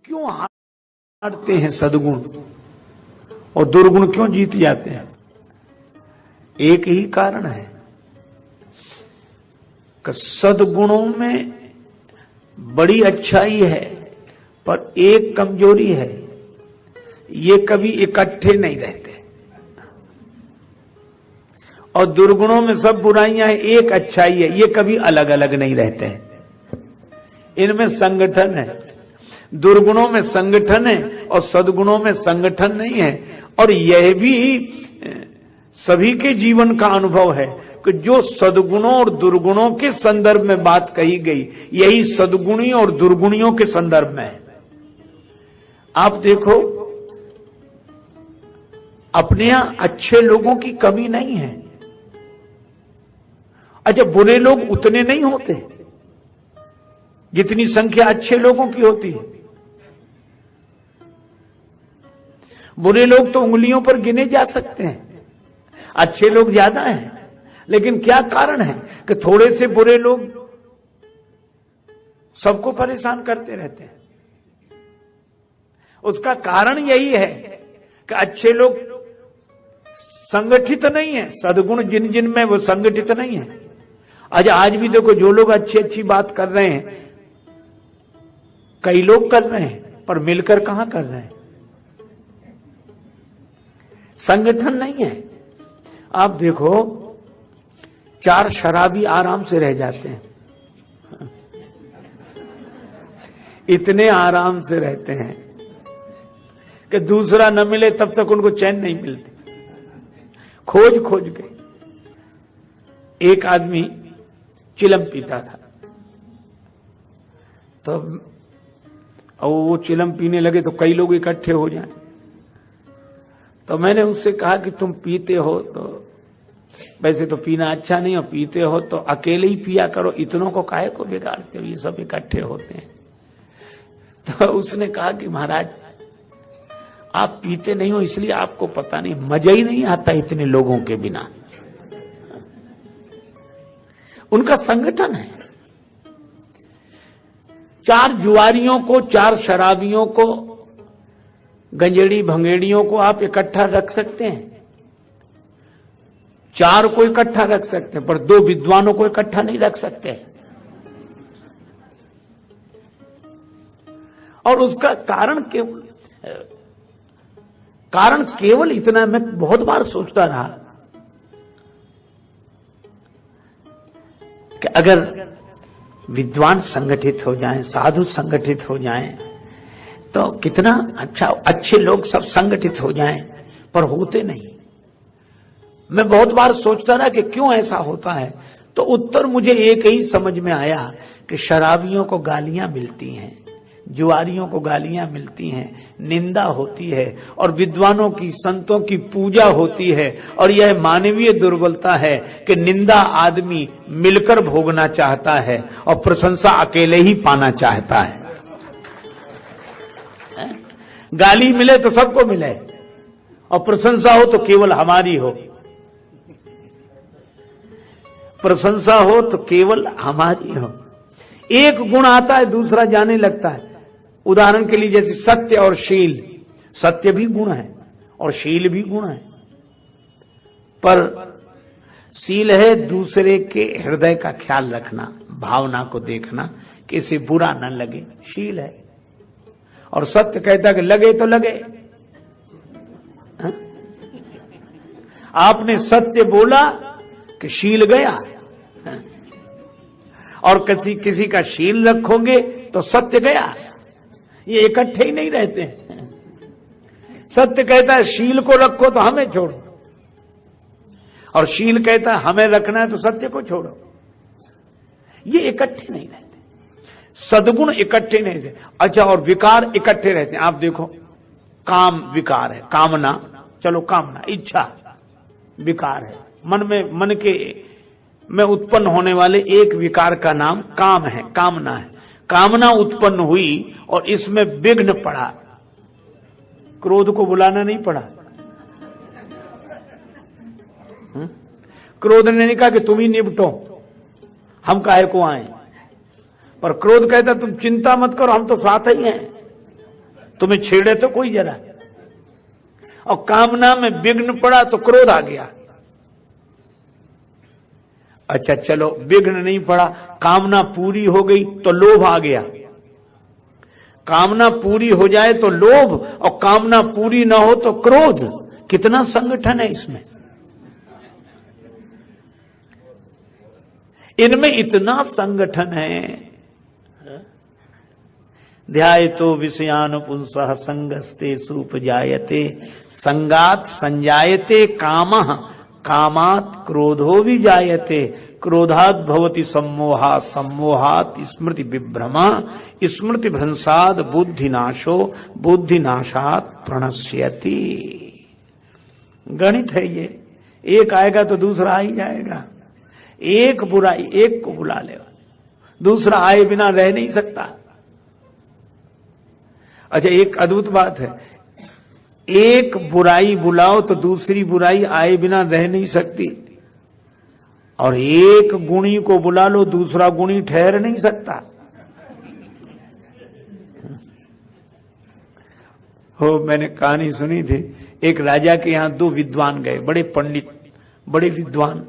क्यों हारते हैं सदगुण और दुर्गुण क्यों जीत जाते हैं? एक ही कारण है कि सदगुणों में बड़ी अच्छाई है पर एक कमजोरी है, ये कभी इकट्ठे नहीं रहते। और दुर्गुणों में सब बुराइयां हैं, एक अच्छाई है, ये कभी अलग अलग नहीं रहते हैं। इनमें संगठन है, दुर्गुणों में संगठन है और सद्गुणों में संगठन नहीं है। और यह भी सभी के जीवन का अनुभव है कि जो सद्गुणों और दुर्गुणों के संदर्भ में बात कही गई, यही सद्गुणी और दुर्गुणियों के संदर्भ में है। आप देखो, अपने यहां अच्छे लोगों की कमी नहीं है। अच्छा, बुरे लोग उतने नहीं होते जितनी संख्या अच्छे लोगों की होती है। बुरे लोग तो उंगलियों पर गिने जा सकते हैं, अच्छे लोग ज्यादा हैं। लेकिन क्या कारण है कि थोड़े से बुरे लोग सबको परेशान करते रहते हैं? उसका कारण यही है कि अच्छे लोग संगठित नहीं है, सद्गुण जिन जिन में वो संगठित नहीं है। आज भी देखो, जो लोग अच्छी अच्छी बात कर रहे हैं, कई लोग कर रहे हैं पर मिलकर कहां कर रहे हैं? संगठन नहीं है। आप देखो, 4 शराबी आराम से रह जाते हैं, इतने आराम से रहते हैं कि दूसरा न मिले तब तक उनको चैन नहीं मिलती। खोज खोज के एक आदमी चिलम पीता था, तो वो चिलम पीने लगे तो कई लोग इकट्ठे हो जाएं। तो मैंने उससे कहा कि तुम पीते हो तो वैसे तो पीना अच्छा नहीं, और पीते हो तो अकेले ही पिया करो, इतनों को काहे को बिगाड़ते हो, ये सब इकट्ठे होते हैं। तो उसने कहा कि महाराज, आप पीते नहीं हो इसलिए आपको पता नहीं, मजा ही नहीं आता इतने लोगों के बिना। उनका संगठन है। 4 जुआरियों को, 4 शराबियों को, गंजेड़ी भंगेड़ियों को आप इकट्ठा रख सकते हैं, 4 को इकट्ठा रख सकते हैं, पर 2 विद्वानों को इकट्ठा नहीं रख सकते। और उसका कारण केवल इतना, मैं बहुत बार सोचता रहा कि अगर विद्वान संगठित हो जाएं, साधु संगठित हो जाएं, तो कितना अच्छा, अच्छे लोग सब संगठित हो जाएं, पर होते नहीं। मैं बहुत बार सोचता रहा कि क्यों ऐसा होता है। तो उत्तर मुझे एक ही समझ में आया कि शराबियों को गालियां मिलती हैं, जुआरियों को गालियां मिलती हैं, निंदा होती है, और विद्वानों की, संतों की पूजा होती है। और यह मानवीय दुर्बलता है कि निंदा आदमी मिलकर भोगना चाहता है और प्रशंसा अकेले ही पाना चाहता है। गाली मिले तो सबको मिले और प्रशंसा हो तो केवल हमारी हो, प्रशंसा हो तो केवल हमारी हो। एक गुण आता है, दूसरा जाने लगता है। उदाहरण के लिए जैसे सत्य और शील, सत्य भी गुण है और शील भी गुण है, पर शील है दूसरे के हृदय का ख्याल रखना, भावना को देखना कि इसे बुरा न लगे, शील है। और सत्य कहता है कि लगे तो लगे। आपने सत्य बोला कि शील गया, और किसी का शील रखोगे तो सत्य गया। ये इकट्ठे ही नहीं रहते हैं। सत्य कहता है शील को रखो तो हमें छोड़ो, और शील कहता है हमें रखना है तो सत्य को छोड़ो। ये इकट्ठे नहीं रहते, सद्गुण इकट्ठे नहीं रहते। अच्छा, और विकार इकट्ठे रहते हैं। आप देखो, काम विकार है, कामना, चलो कामना, इच्छा विकार है। मन में उत्पन्न होने वाले एक विकार का नाम काम है, कामना है। कामना उत्पन्न हुई और इसमें विघ्न पड़ा, क्रोध को बुलाना नहीं पड़ा। क्रोध ने नहीं कहा कि तुम ही निपटो, हम काहे को आए, पर क्रोध कहता तुम चिंता मत करो, हम तो साथ ही हैं। तुम्हें छेड़े तो कोई जरा, और कामना में विघ्न पड़ा तो क्रोध आ गया। अच्छा चलो विघ्न नहीं पड़ा, कामना पूरी हो गई तो लोभ आ गया। कामना पूरी हो जाए तो लोभ, और कामना पूरी ना हो तो क्रोध। कितना संगठन है इसमें, इनमें इतना संगठन है। ध्यायतो विषयान पुंसः संगस्ते सुपजायते संगात संजायते कामः कामात् क्रोधो विजायते क्रोधात् भवति सम्मोहा सम्मोहात् स्मृति विभ्रमा स्मृति भ्रंशात् बुद्धिनाशो बुद्धिनाशात् प्रणश्यति। गणित है ये, एक आएगा तो दूसरा आ ही जाएगा। एक बुराई एक को बुला ले, दूसरा आए बिना रह नहीं सकता। अच्छा एक अद्भुत बात है, एक बुराई बुलाओ तो दूसरी बुराई आए बिना रह नहीं सकती, और एक गुणी को बुला लो दूसरा गुणी ठहर नहीं सकता। हो मैंने कहानी सुनी थी, एक राजा के यहां दो विद्वान गए, बड़े पंडित बड़े विद्वान।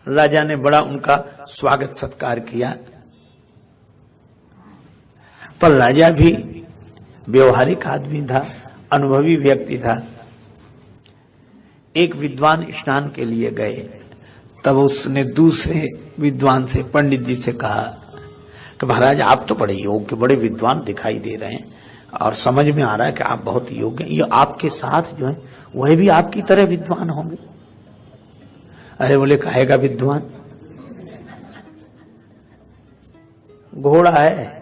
राजा ने बड़ा उनका स्वागत सत्कार किया, पर राजा भी व्यवहारिक आदमी था, अनुभवी व्यक्ति था। एक विद्वान स्नान के लिए गए, तब उसने दूसरे विद्वान से पंडित जी से कहा कि महाराज आप तो बड़े योग्य बड़े विद्वान दिखाई दे रहे हैं, और समझ में आ रहा है कि आप बहुत योग्य हैं, ये आपके साथ जो है वह भी आपकी तरह विद्वान होंगे। अरे बोले कहेगा विद्वान, घोड़ा है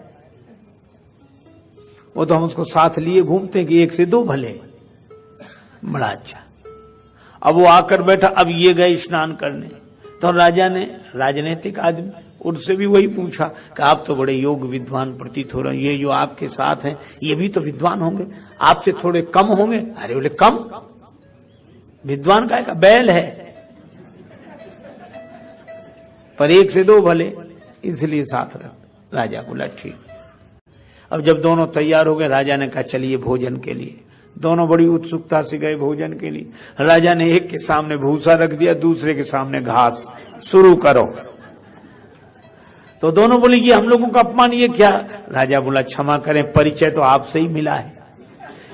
वो तो हम उसको साथ लिए घूमते हैं कि एक से दो भले। बड़ा अच्छा। अब वो आकर बैठा, अब ये गए स्नान करने, तो राजा ने, राजनीतिक आदमी, उनसे भी वही पूछा कि आप तो बड़े योग्य विद्वान प्रतीत हो रहे हैं, ये जो आपके साथ हैं ये भी तो विद्वान होंगे, आपसे थोड़े कम होंगे। अरे बोले कम, विद्वान का बैल है, पर एक से दो भले, इसलिए साथ रख। राजा बोला ठीक। अब जब दोनों तैयार हो गए, राजा ने कहा चलिए भोजन के लिए। दोनों बड़ी उत्सुकता से गए भोजन के लिए। राजा ने एक के सामने भूसा रख दिया, दूसरे के सामने घास, शुरू करो। तो दोनों बोले ये हम लोगों का अपमान, ये क्या? राजा बोला क्षमा करें, परिचय तो आपसे ही मिला है।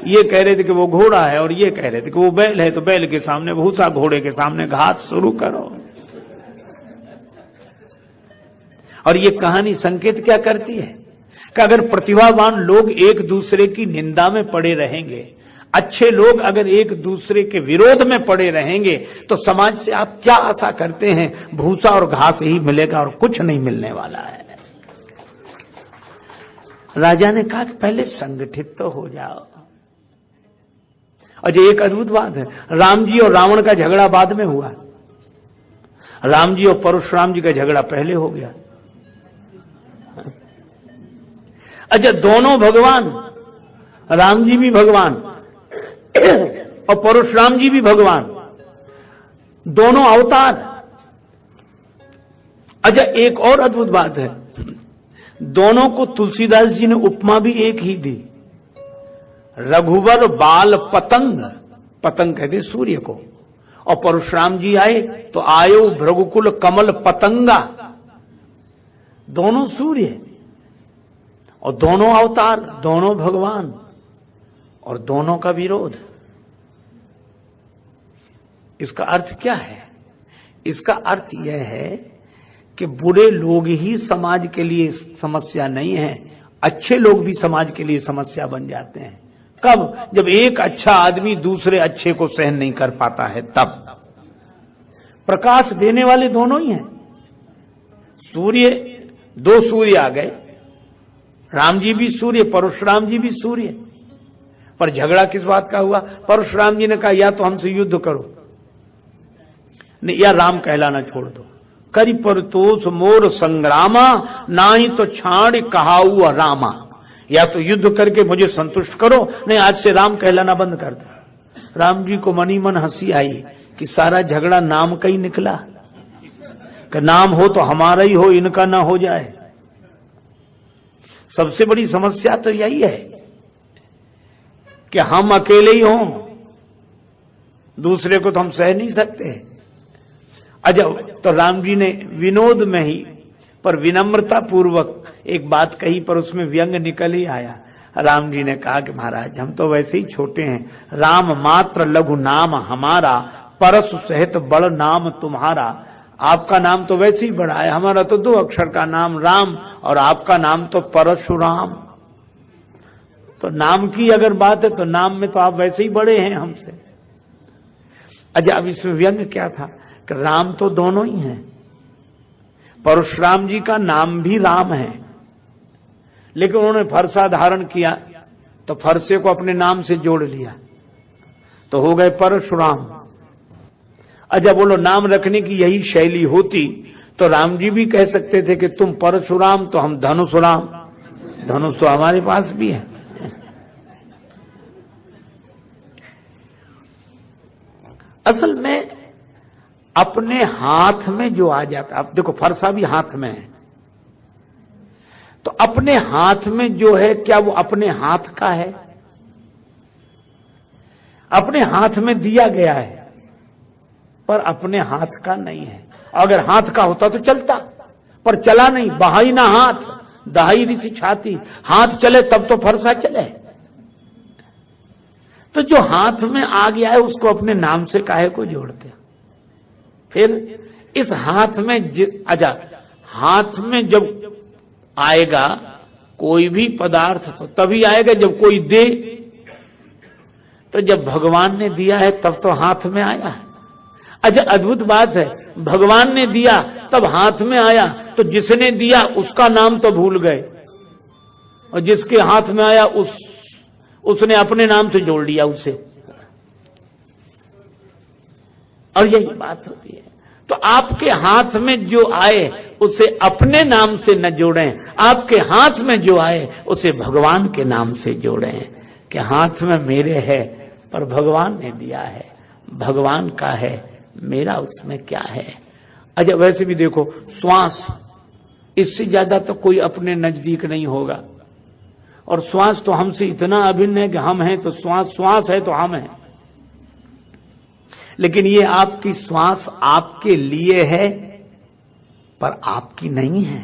ये कह रहे थे कि वो घोड़ा है और ये कह रहे थे कि वो बैल है, तो बैल के सामने भूसा, घोड़े के सामने घास, शुरू करो। और ये कहानी संकेत क्या करती है कि अगर प्रतिभावान लोग एक दूसरे की निंदा में पड़े रहेंगे, अच्छे लोग अगर एक दूसरे के विरोध में पड़े रहेंगे, तो समाज से आप क्या आशा करते हैं? भूसा और घास ही मिलेगा और कुछ नहीं मिलने वाला है। राजा ने कहा कि पहले संगठित तो हो जाओ। और एक अद्भुत बात है, राम जी और रावण का झगड़ा बाद में हुआ, राम जी और परशुराम जी का झगड़ा पहले हो गया। अच्छा दोनों भगवान, राम जी भी भगवान और परशुराम जी भी भगवान, दोनों अवतार। अच्छा एक और अद्भुत बात है, दोनों को तुलसीदास जी ने उपमा भी एक ही दी। रघुवर बाल पतंग, पतंग कहते सूर्य को, और परशुराम जी आए तो आयो भृगुकुल कमल पतंगा। दोनों सूर्य और दोनों अवतार, दोनों भगवान और दोनों का विरोध। इसका अर्थ क्या है? इसका अर्थ यह है कि बुरे लोग ही समाज के लिए समस्या नहीं है, अच्छे लोग भी समाज के लिए समस्या बन जाते हैं। कब? जब एक अच्छा आदमी दूसरे अच्छे को सहन नहीं कर पाता है, तब। प्रकाश देने वाले दोनों ही हैं। सूर्य, दो सूर्य आ गए, राम जी भी सूर्य, परशुराम जी भी सूर्य, पर झगड़ा किस बात का हुआ? परशुराम जी ने कहा या तो हमसे युद्ध करो, नहीं या राम कहलाना छोड़ दो। करी पर तोष मोर संग्रामा, ना ही तो छाड़ कहाऊ रामा। या तो युद्ध करके मुझे संतुष्ट करो, नहीं आज से राम कहलाना बंद कर दो। राम जी को मनी मन हंसी आई कि सारा झगड़ा नाम का ही निकला, कि नाम हो तो हमारा ही हो, इनका ना हो जाए। सबसे बड़ी समस्या तो यही है कि हम अकेले ही हों, दूसरे को तो हम सह नहीं सकते। अच्छा, तो राम जी ने विनोद में ही पर विनम्रता पूर्वक एक बात कही, पर उसमें व्यंग निकल ही आया। राम जी ने कहा कि महाराज हम तो वैसे ही छोटे हैं, राम मात्र लघु नाम हमारा, परसु सहित बड़ नाम तुम्हारा। आपका नाम तो वैसे ही बड़ा है, हमारा तो 2 अक्षर का नाम राम और आपका नाम तो परशुराम। तो नाम की अगर बात है तो नाम में तो आप वैसे ही बड़े हैं हमसे। अच्छा, अब इसमें व्यंग क्या था कि राम तो दोनों ही हैं, परशुराम जी का नाम भी राम है, लेकिन उन्होंने फरसा धारण किया तो फरसे को अपने नाम से जोड़ लिया तो हो गए परशुराम। अच्छा, बोलो नाम रखने की यही शैली होती तो राम जी भी कह सकते थे कि तुम परशुराम तो हम धनुषराम, धनुष तो हमारे पास भी है। असल में अपने हाथ में जो आ जाता, अब देखो फरसा भी हाथ में है, तो अपने हाथ में जो है क्या वो अपने हाथ का है? अपने हाथ में दिया गया है पर अपने हाथ का नहीं है। अगर हाथ का होता तो चलता, पर चला नहीं। बहाई ना हाथ दहाई ऋषि छाती, हाथ चले तब तो फरसा चले। तो जो हाथ में आ गया है उसको अपने नाम से काहे को जोड़ते? फिर इस हाथ में अच्छा, हाथ में जब आएगा कोई भी पदार्थ तो तभी आएगा जब कोई दे। तो जब भगवान ने दिया है तब तो हाथ में आया है। अच्छा, अद्भुत बात है, भगवान ने दिया तब हाथ में आया, तो जिसने दिया उसका नाम तो भूल गए और जिसके हाथ में आया उसने अपने नाम से जोड़ लिया उसे। और यही बात होती है। तो आपके हाथ में जो आए उसे अपने नाम से न जोड़ें, आपके हाथ में जो आए उसे भगवान के नाम से जोड़ें कि हाथ में मेरे है पर भगवान ने दिया है, भगवान का है, मेरा उसमें क्या है। अच्छा, वैसे भी देखो श्वास, इससे ज्यादा तो कोई अपने नजदीक नहीं होगा, और श्वास तो हमसे इतना अभिन्न है कि हम हैं तो श्वास है तो हम हैं। लेकिन ये आपकी श्वास आपके लिए है पर आपकी नहीं है,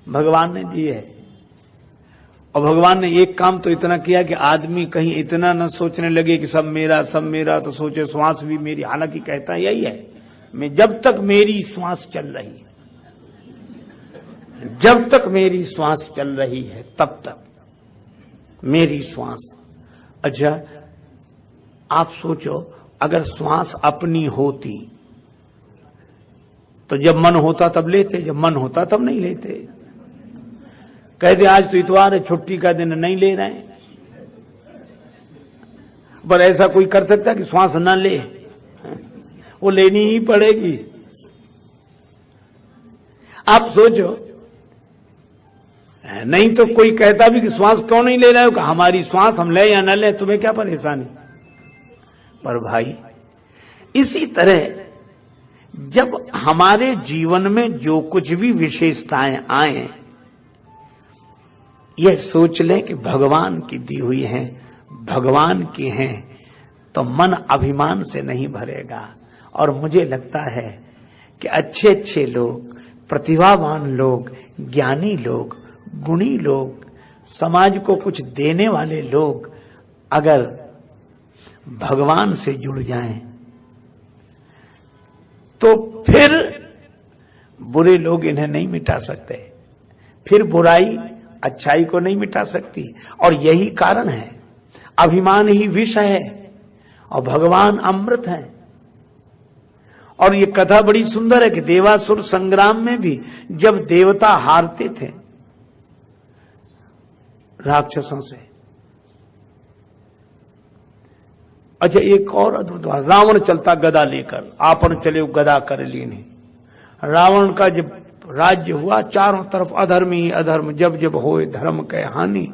भगवान ने दी है। और भगवान ने एक काम तो इतना किया कि आदमी कहीं इतना न सोचने लगे कि सब मेरा, तो सोचे श्वास भी मेरी। हालांकि कहता यही है, मैं जब तक मेरी श्वास चल रही, जब तक मेरी श्वास चल रही है तब तक मेरी श्वास। अच्छा, आप सोचो अगर श्वास अपनी होती तो जब मन होता तब लेते, जब मन होता तब नहीं लेते। कहते आज तो इतवार है, छुट्टी का दिन, नहीं ले रहे हैं। पर ऐसा कोई कर सकता है कि श्वास ना ले? वो लेनी ही पड़ेगी। आप सोचो, नहीं तो कोई कहता भी कि श्वास क्यों नहीं ले रहे हो? हमारी श्वास हम ले या न ले, तुम्हें क्या परेशानी? पर भाई इसी तरह जब हमारे जीवन में जो कुछ भी विशेषताएं आए, यह सोच लें कि भगवान की दी हुई हैं, भगवान की हैं, तो मन अभिमान से नहीं भरेगा। और मुझे लगता है कि अच्छे अच्छे लोग, प्रतिभावान लोग, ज्ञानी लोग, गुणी लोग, समाज को कुछ देने वाले लोग अगर भगवान से जुड़ जाएं तो फिर बुरे लोग इन्हें नहीं मिटा सकते, फिर बुराई अच्छाई को नहीं मिटा सकती। और यही कारण है, अभिमान ही विष है और भगवान अमृत है। और ये कथा बड़ी सुंदर है कि देवासुर संग्राम में भी जब देवता हारते थे राक्षसों से। अच्छा, एक और अद्भुत बात, रावण चलता गदा लेकर, आपन चले गदा कर लीने। रावण का जब राज्य हुआ, चारों तरफ अधर्म ही अधर्म, जब जब होए धर्म के हानि।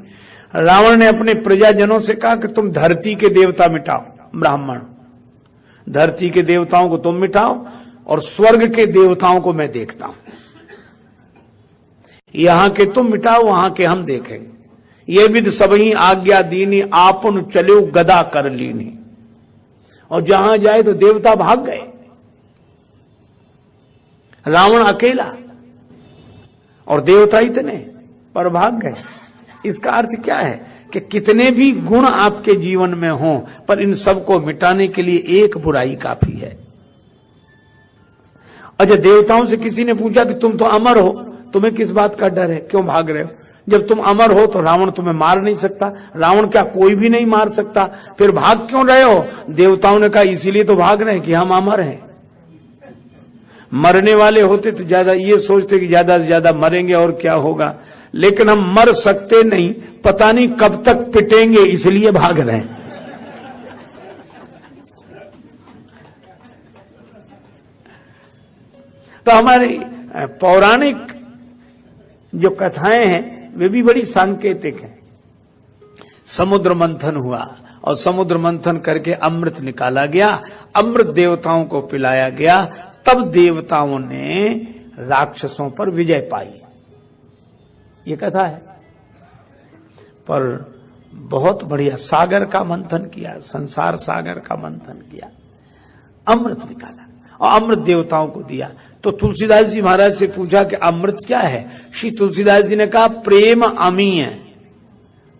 रावण ने अपने प्रजाजनों से कहा कि तुम धरती के देवता मिटाओ, ब्राह्मण, धरती के देवताओं को तुम मिटाओ और स्वर्ग के देवताओं को मैं देखता हूं। यहां के तुम मिटाओ, वहां के हम देखेंगे। ये विद सबही आज्ञा दीनी, आपन चलो गदा कर लीनी। और जहां जाए तो देवता भाग गए, रावण अकेला और देवता इतने पर भाग गए। इसका अर्थ क्या है कि कितने भी गुण आपके जीवन में हों, पर इन सब को मिटाने के लिए एक बुराई काफी है। अच्छा, देवताओं से किसी ने पूछा कि तुम तो अमर हो, तुम्हें किस बात का डर है, क्यों भाग रहे हो? जब तुम अमर हो तो रावण तुम्हें मार नहीं सकता। रावण क्या कोई भी नहीं मार सकता, फिर भाग क्यों रहे हो? देवताओं ने कहा इसीलिए तो भाग रहे हैं कि हम अमर हैं। मरने वाले होते तो ज्यादा ये सोचते कि ज्यादा से ज्यादा मरेंगे और क्या होगा, लेकिन हम मर सकते नहीं, पता नहीं कब तक पिटेंगे, इसलिए भाग रहे हैं। तो हमारी पौराणिक जो कथाएं हैं वे भी बड़ी सांकेतिक हैं। समुद्र मंथन हुआ और समुद्र मंथन करके अमृत निकाला गया, अमृत देवताओं को पिलाया गया, तब देवताओं ने राक्षसों पर विजय पाई। ये कथा है। पर बहुत बढ़िया सागर का मंथन किया, संसार सागर का मंथन किया, अमृत निकाला और अमृत देवताओं को दिया। तो तुलसीदास जी महाराज से पूछा कि अमृत क्या है? श्री तुलसीदास जी ने कहा प्रेम अमी है,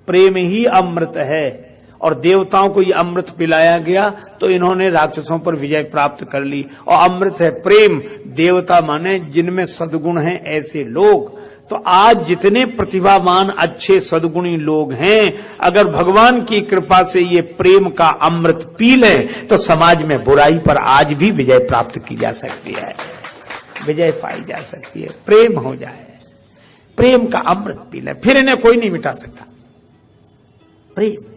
प्रेम ही अमृत है। और देवताओं को ये अमृत पिलाया गया तो इन्होंने राक्षसों पर विजय प्राप्त कर ली। और अमृत है प्रेम, देवता माने जिनमें सद्गुण हैं ऐसे लोग। तो आज जितने प्रतिभावान अच्छे सद्गुणी लोग हैं, अगर भगवान की कृपा से ये प्रेम का अमृत पी लें तो समाज में बुराई पर आज भी विजय प्राप्त की जा सकती है, विजय पाई जा सकती है। प्रेम हो जाए, प्रेम का अमृत पी लें, फिर इन्हें कोई नहीं मिटा सकता। प्रेम